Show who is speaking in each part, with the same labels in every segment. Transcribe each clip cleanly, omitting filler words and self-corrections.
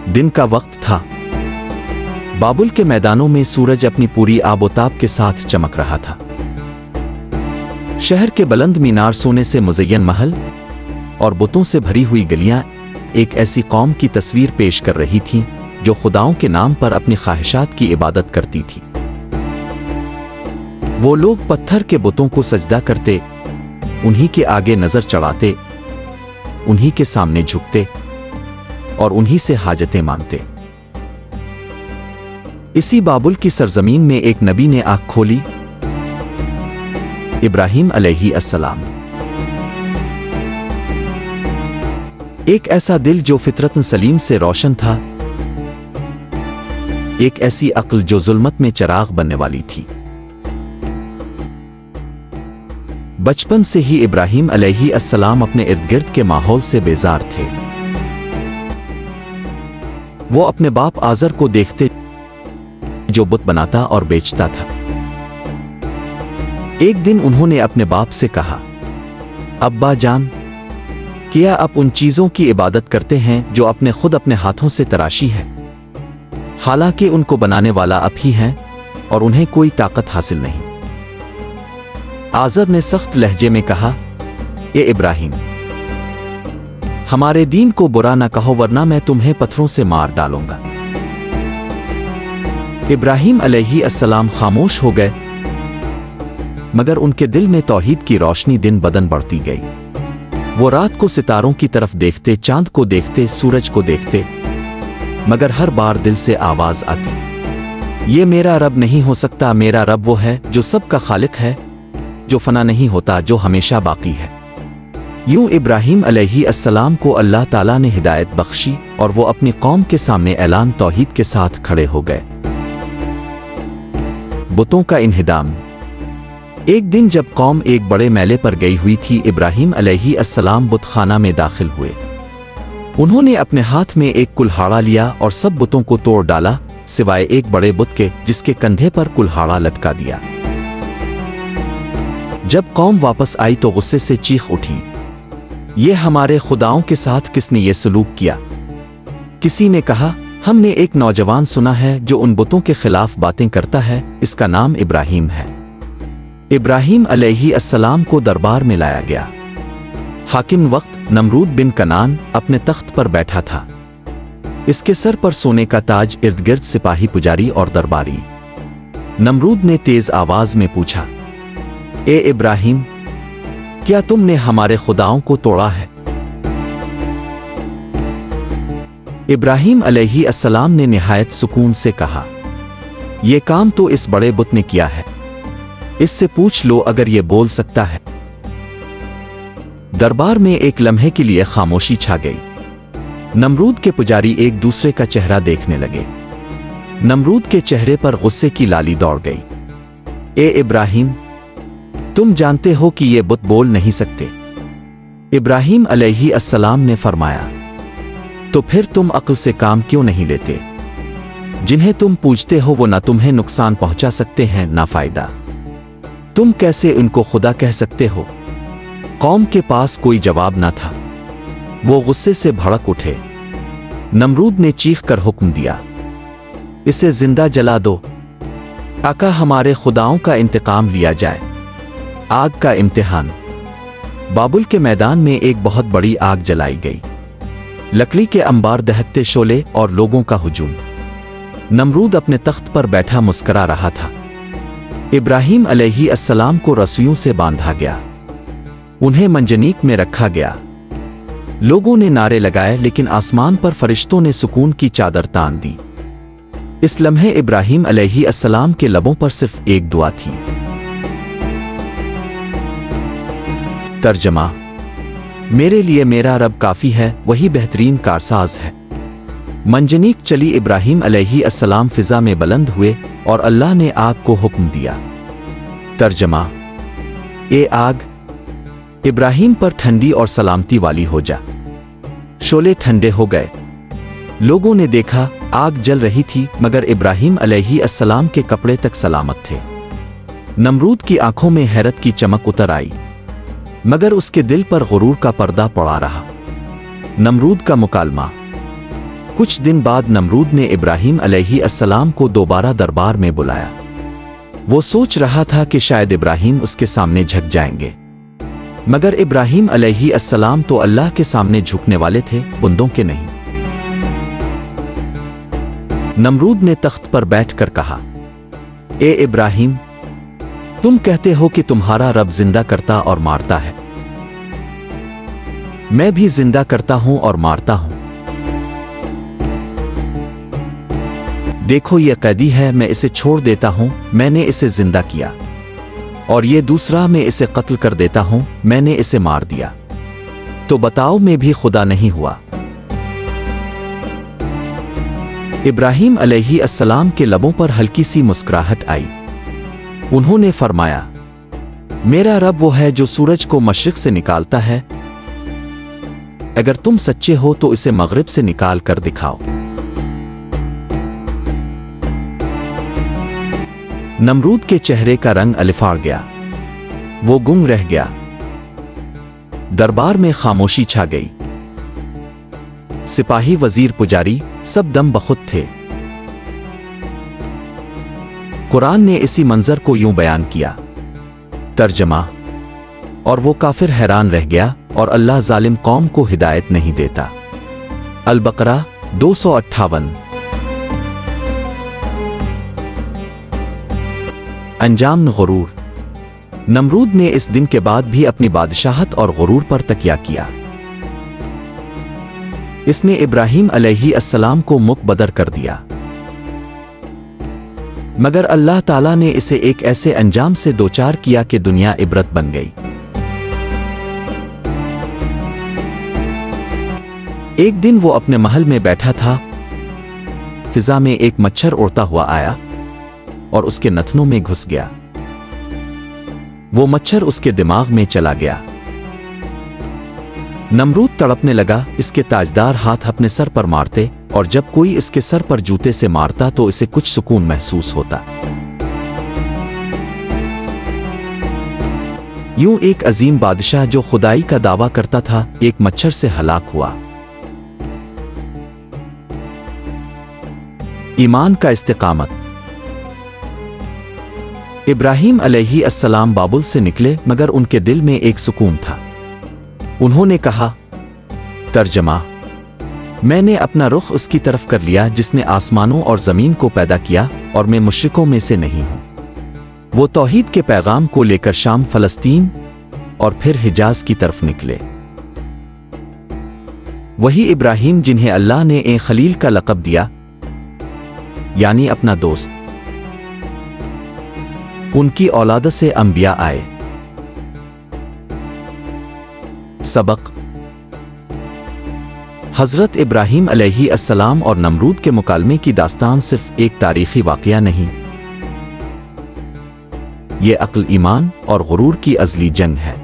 Speaker 1: दिन का वक्त था। बाबुल के मैदानों में सूरज अपनी पूरी आबोताब के साथ चमक रहा था। शहर के बुलंद मीनार, सोने से मुज़य्यन महल और बुतों से भरी हुई गलियां एक ऐसी कौम की तस्वीर पेश कर रही थीं जो खुदाओं के नाम पर अपनी ख्वाहिशात की इबादत करती थी। वो लोग पत्थर के बुतों को सजदा करते, उन्हीं के आगे नजर चढ़ाते, उन्हीं के सामने झुकते और उन्हीं से हाजतें मांगते। इसी बाबुल की सरजमीन में एक नबी ने आंख खोली, इब्राहीम अलैहि अस्सलाम। एक ऐसा दिल जो फितरतन सलीम से रोशन था, एक ऐसी अक्ल जो जुल्मत में चिराग बनने वाली थी। बचपन से ही इब्राहीम अलैहि अस्सलाम अपने इर्द गिर्द के माहौल से बेजार थे। वो अपने बाप आज़र को देखते जो बुत बनाता और बेचता था। एक दिन उन्होंने अपने बाप से कहा, अब्बा जान, क्या आप उन चीजों की इबादत करते हैं जो आपने खुद अपने हाथों से तराशी है, हालांकि उनको बनाने वाला आप ही हैं और उन्हें कोई ताकत हासिल नहीं। आज़र ने सख्त लहजे में कहा, ए इब्राहीम, हमारे दीन को बुरा न कहो वरना मैं तुम्हें पत्थरों से मार डालूंगा। इब्राहीम अलैहि अस्सलाम खामोश हो गए, मगर उनके दिल में तौहीद की रोशनी दिन बदन बढ़ती गई। वो रात को सितारों की तरफ देखते, चांद को देखते, सूरज को देखते, मगर हर बार दिल से आवाज आती, ये मेरा रब नहीं हो सकता, मेरा रब वो है जो सबका खालिक है, जो फना नहीं होता, जो हमेशा बाकी है। यूं इब्राहीम अलैहि अस्सलाम को अल्लाह ताला ने हिदायत बख्शी और वो अपनी कौम के सामने ऐलान तौहीद के साथ खड़े हो गए। बुतों का इन्हिदाम। एक दिन जब कौम एक बड़े मेले पर गई हुई थी, इब्राहीम अलैहि अस्सलाम बुत खाना में दाखिल हुए। उन्होंने अपने हाथ में एक कुल्हाड़ा लिया और सब बुतों को तोड़ डाला, सिवाय एक बड़े बुत के जिसके कंधे पर कुल्हाड़ा लटका दिया। जब कौम वापस आई तो गुस्से से चीख उठी, ये हमारे खुदाओं के साथ किसने ये सलूक किया? किसी ने कहा, हमने एक नौजवान सुना है जो उन बुतों के खिलाफ बातें करता है, इसका नाम इब्राहीम है। इब्राहीम अलैहि अस्सलाम को दरबार में लाया गया। हाकिम वक्त नमरूद बिन कनान अपने तख्त पर बैठा था। इसके सर पर सोने का ताज, इर्द गिर्द सिपाही, पुजारी और दरबारी। नमरूद ने तेज आवाज में पूछा, ए इब्राहीम, क्या तुमने हमारे खुदाओं को तोड़ा है? इब्राहीम अलैहि अस्सलाम ने निहायत सुकून से कहा, यह काम तो इस बड़े बुत ने किया है, इससे पूछ लो अगर ये बोल सकता है। दरबार में एक लम्हे के लिए खामोशी छा गई। नमरूद के पुजारी एक दूसरे का चेहरा देखने लगे। नमरूद के चेहरे पर गुस्से की लाली दौड़ गई। ए इब्राहीम, तुम जानते हो कि ये बुत बोल नहीं सकते। इब्राहीम अलैहि अस्सलाम ने फरमाया, तो फिर तुम अक्ल से काम क्यों नहीं लेते? जिन्हें तुम पूजते हो वो ना तुम्हें नुकसान पहुंचा सकते हैं ना फायदा, तुम कैसे उनको खुदा कह सकते हो? कौम के पास कोई जवाब ना था। वो गुस्से से भड़क उठे। नमरूद ने चीख कर हुक्म दिया, इसे जिंदा जला दो, आका हमारे खुदाओं का इंतकाम लिया जाए। आग का इम्तिहान। बाबुल के मैदान में एक बहुत बड़ी आग जलाई गई। लकड़ी के अंबार, दहकते शोले और लोगों का हुजूम। नमरूद अपने तख्त पर बैठा मुस्करा रहा था। इब्राहीम अलैहि अस्सलाम को रस्सियों से बांधा गया, उन्हें मंजनीक में रखा गया। लोगों ने नारे लगाए, लेकिन आसमान पर फरिश्तों ने सुकून की चादर तान दी। इस लम्हे इब्राहीम अलैहि अस्सलाम के लबों पर सिर्फ एक दुआ थी। तर्जमा। मेरे लिए मेरा रब काफी है, वही बेहतरीन कारसाज है। मंजनीक चली, इब्राहीम अलैहि अस्सलाम फिजा में बुलंद हुए और अल्लाह ने आग को हुक्म दिया। तर्जमा। ए आग, इब्राहीम पर ठंडी और सलामती वाली हो जा। शोले ठंडे हो गए। लोगों ने देखा आग जल रही थी, मगर इब्राहीम अलैहि अस्सलाम के कपड़े तक सलामत थे। नमरूद की आंखों में हैरत की चमक उतर आई, मगर उसके दिल पर गुरूर का पर्दा पड़ा रहा। नमरूद का मुकालमा। कुछ दिन बाद नमरूद ने इब्राहीम अलैहिस्सलाम को दोबारा दरबार में बुलाया। वो सोच रहा था कि शायद इब्राहीम उसके सामने झुक जाएंगे, मगर इब्राहीम अलैहिस्सलाम तो अल्लाह के सामने झुकने वाले थे, बंदों के नहीं। नमरूद ने तख्त पर बैठकर कहा, ए इब्राहीम, तुम कहते हो कि तुम्हारा रब जिंदा करता और मारता है। मैं भी जिंदा करता हूं और मारता हूं। देखो ये कैदी है, मैं इसे छोड़ देता हूं, मैंने इसे जिंदा किया। और ये दूसरा, मैं इसे कत्ल कर देता हूं, मैंने इसे मार दिया। तो बताओ, मैं भी खुदा नहीं हुआ? इब्राहीम अलैहिस्सलाम के लबों पर हल्की सी मुस्कुराहट आई। उन्होंने फरमाया, मेरा रब वो है जो सूरज को मशरिक से निकालता है। अगर तुम सच्चे हो तो इसे मगरिब से निकाल कर दिखाओ। नमरूद के चेहरे का रंग अलिफाड़ गया, वो गुंग रह गया। दरबार में खामोशी छा गई। सिपाही, वजीर, पुजारी सब दम बखुद थे। कुरान ने इसी मंजर को यूं बयान किया। तर्जमा। और वो काफिर हैरान रह गया और अल्लाह जालिम कौम को हिदायत नहीं देता। अल-बकरा 258। अंजाम गुरूर। नमरूद ने इस दिन के बाद भी अपनी बादशाहत और गुरूर पर तकिया किया। इसने इब्राहीम अलैहिस्सलाम को मुकबदर कर दिया, मगर अल्लाह ताला ने इसे एक ऐसे अंजाम से दोचार किया कि दुनिया इबरत बन गई। एक दिन वो अपने महल में बैठा था। फिजा में एक मच्छर उड़ता हुआ आया और उसके नथनों में घुस गया। वो मच्छर उसके दिमाग में चला गया। नमरूद तड़पने लगा। इसके ताजदार हाथ अपने सर पर मारते और जब कोई इसके सर पर जूते से मारता तो इसे कुछ सुकून महसूस होता। यूं एक अजीम बादशाह जो खुदाई का दावा करता था, एक मच्छर से हलाक हुआ। ईमान का इस्तिकामत। इब्राहीम अलैहिस्सलाम बाबुल से निकले, मगर उनके दिल में एक सुकून था। उन्होंने कहा, तर्जमा। मैंने अपना रुख उसकी तरफ कर लिया जिसने आसमानों और जमीन को पैदा किया, और मैं मुश्रिकों में से नहीं हूं। वो तौहीद के पैगाम को लेकर शाम, फलस्तीन और फिर हिजाज की तरफ निकले। वही इब्राहीम जिन्हें अल्लाह ने ए खलील का लक़ब दिया, यानी अपना दोस्त। उनकी औलाद से अंबिया आए। सबक। हजरत इब्राहीम अलैहिस्सलाम और नमरूद के मुकालमे की दास्तान सिर्फ एक तारीखी वाक़या नहीं, ये अक्ल, ईमान और गुरूर की अज़ली जंग है।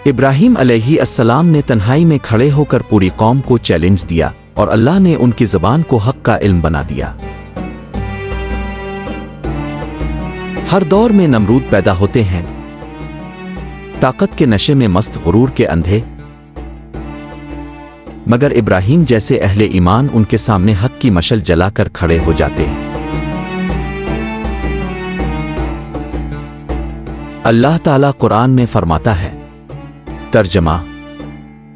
Speaker 1: इब्राहीम अलैहिस्सलाम ने तन्हाई में खड़े होकर पूरी कौम को चैलेंज दिया और अल्लाह ने उनकी ज़बान को हक़ का इल्म बना दिया। हर दौर में नमरूद पैदा होते हैं, ताकत के नशे में मस्त, गुरूर के अंधे। मगर इब्राहीम जैसे अहले ईमान उनके सामने हक़ की मशल जलाकर खड़े हो जाते हैं। अल्लाह ताला कुरान में फरमाता है, तर्जमा।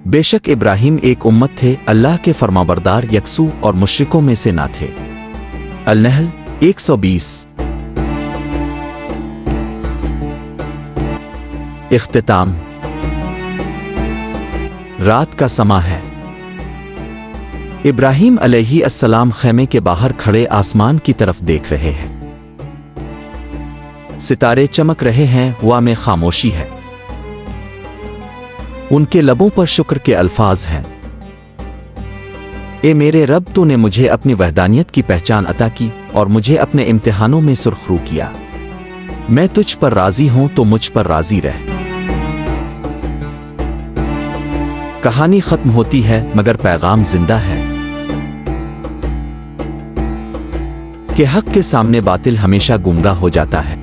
Speaker 1: बेशक इब्राहीम एक उम्मत थे, अल्लाह के फरमाबरदार, यकसू और मुश्रिकों में से ना थे। अल-नहल 120। इख्तिताम। रात का समा है। इब्राहीम अलैहिस्सलाम खैमे के बाहर खड़े आसमान की तरफ देख रहे हैं। सितारे चमक रहे हैं, हवा में खामोशी है। उनके लबों पर शुक्र के अल्फाज हैं। ए मेरे रब, तूने मुझे अपनी वहदानियत की पहचान अता की और मुझे अपने इम्तिहानों में सुरखरू किया। मैं तुझ पर राजी हूं तो मुझ पर राजी रह। कहानी खत्म होती है, मगर पैगाम जिंदा है कि हक के सामने बातिल हमेशा गुमराह हो जाता है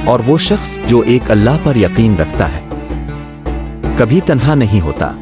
Speaker 1: اور وہ شخص جو ایک اللہ پر یقین رکھتا ہے کبھی تنہا نہیں ہوتا۔